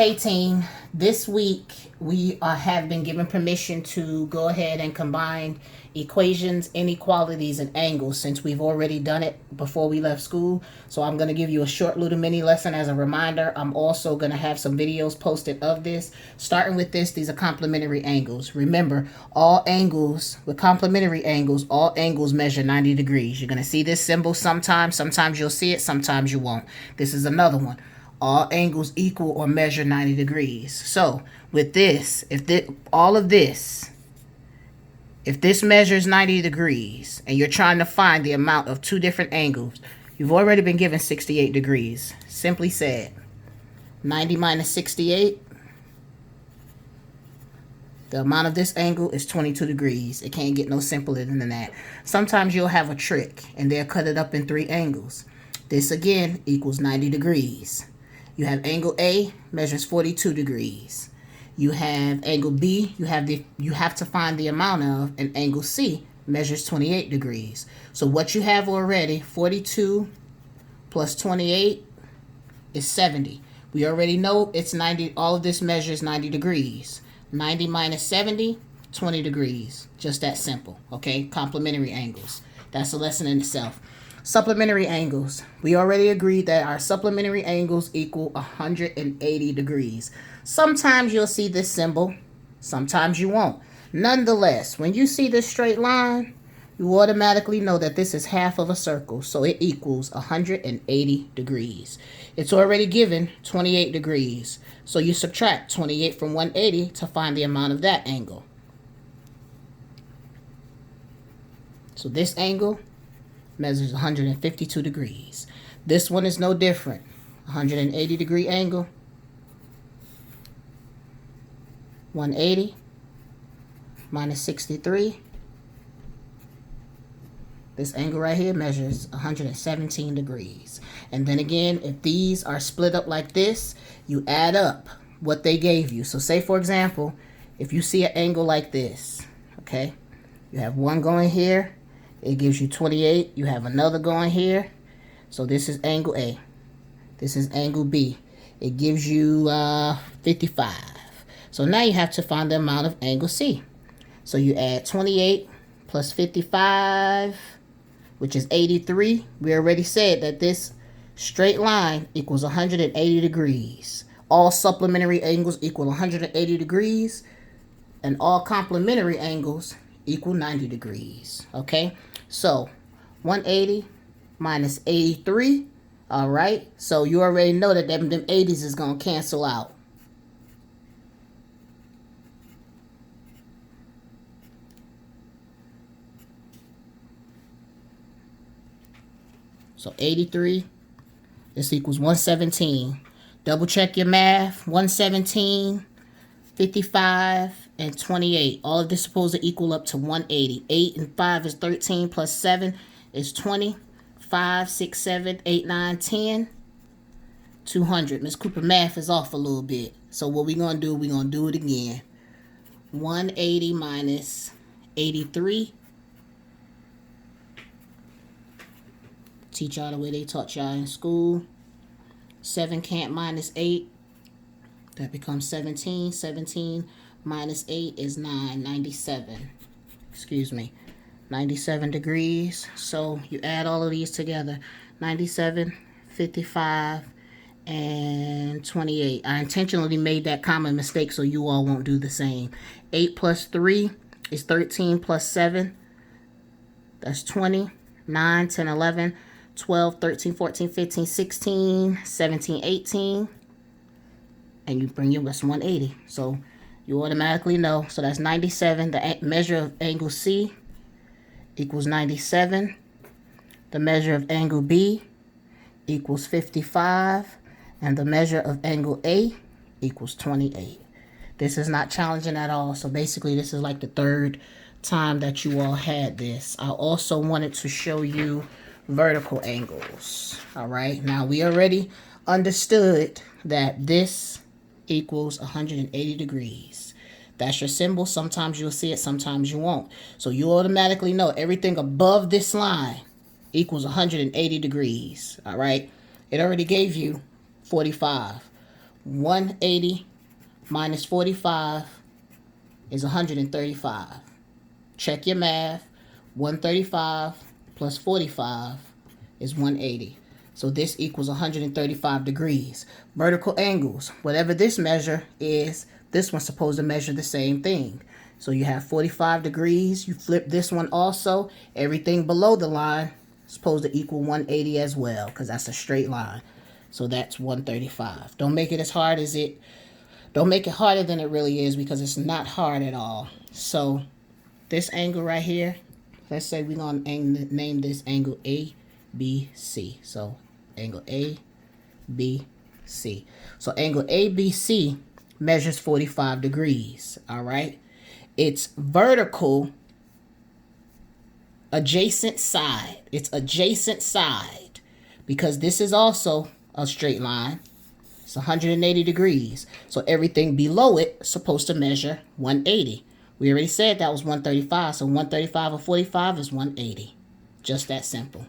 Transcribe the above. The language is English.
Hey team, this week we have been given permission to go ahead and combine equations, inequalities, and angles since we've already done it before we left school. So I'm going to give you a short little mini lesson as a reminder. I'm also going to have some videos posted of this. Starting with this, these are complementary angles. Remember, all angles, with complementary angles, all angles measure 90 degrees. You're going to see this symbol sometimes. Sometimes you'll see it, sometimes you won't. This is another one. All angles equal or measure 90 degrees. So with this, if this measures 90 degrees and you're trying to find the amount of two different angles, you've already been given 68 degrees. Simply said, 90 minus 68, the amount of this angle is 22 degrees. It can't get no simpler than that. Sometimes you'll have a trick and they'll cut it up in three angles. This again equals 90 degrees. You have angle A measures 42 degrees. You have angle B, you have to find the amount of, and angle C measures 28 degrees. So what you have already, 42 plus 28 is 70. We already know it's 90, all of this measures 90 degrees. 90 minus 70, 20 degrees. Just that simple, okay? Complementary angles. That's a lesson in itself. Supplementary angles. We already agreed that our supplementary angles equal 180 degrees. Sometimes you'll see this symbol, sometimes you won't. Nonetheless, when you see this straight line, you automatically know that this is half of a circle, so it equals 180 degrees. It's already given 28 degrees, so you subtract 28 from 180 to find the amount of that angle. So this angle measures 152 degrees. This one is no different. 180 degree angle. 180 minus 63. This angle right here measures 117 degrees. And then again, if these are split up like this, you add up what they gave you. So say for example, if you see an angle like this, okay, you have one going here, it gives you 28. You have another going here. So this is angle A. This is angle B. It gives you 55. So now you have to find the amount of angle C. So you add 28 plus 55, which is 83. We already said that this straight line equals 180 degrees. All supplementary angles equal 180 degrees. And all complementary angles equal 90 degrees. Okay? So 180 minus 83. All right. So you already know that them 80s is going to cancel out. So 83, this equals 117. Double check your math. 117, 55, and 28. All of this is supposed to equal up to 180. 8 and 5 is 13 plus 7 is 20. 5, 6, 7, 8, 9, 10. 200. Miss Cooper math is off a little bit. So what we're going to do, we're going to do it again. 180 minus 83. Teach y'all the way they taught y'all in school. 7 can't minus 8. That becomes 17. 17 minus 8 is 9. 97. Excuse me. 97 degrees. So you add all of these together. 97, 55, and 28. I intentionally made that common mistake so you all won't do the same. 8 plus 3 is 13 plus 7. That's 20. 9, 10, 11, 12, 13, 14, 15, 16, 17, 18. And you bring your less 180. So you automatically know. So that's 97. The measure of angle C equals 97. The measure of angle B equals 55. And the measure of angle A equals 28. This is not challenging at all. So basically this is like the third time that you all had this. I also wanted to show you vertical angles. All right. Now we already understood that this equals 180 degrees. That's your symbol. Sometimes you'll see it, sometimes you won't. So you automatically know everything above this line equals 180 degrees. All right. It already gave you 45. 180 minus 45 is 135. Check your math. 135 plus 45 is 180. So this equals 135 degrees. Vertical angles, whatever this measure is, this one's supposed to measure the same thing. So you have 45 degrees. You flip this one also. Everything below the line is supposed to equal 180 as well, because that's a straight line. So that's 135. Don't make it as hard as it, don't make it harder than it really is, because it's not hard at all. So this angle right here, let's say we're going to name this angle ABC. So angle ABC. So angle ABC measures 45 degrees. All right. It's vertical adjacent side. It's adjacent side, because this is also a straight line. It's 180 degrees. So everything below it is supposed to measure 180. We already said that was 135. So 135 or 45 is 180. Just that simple.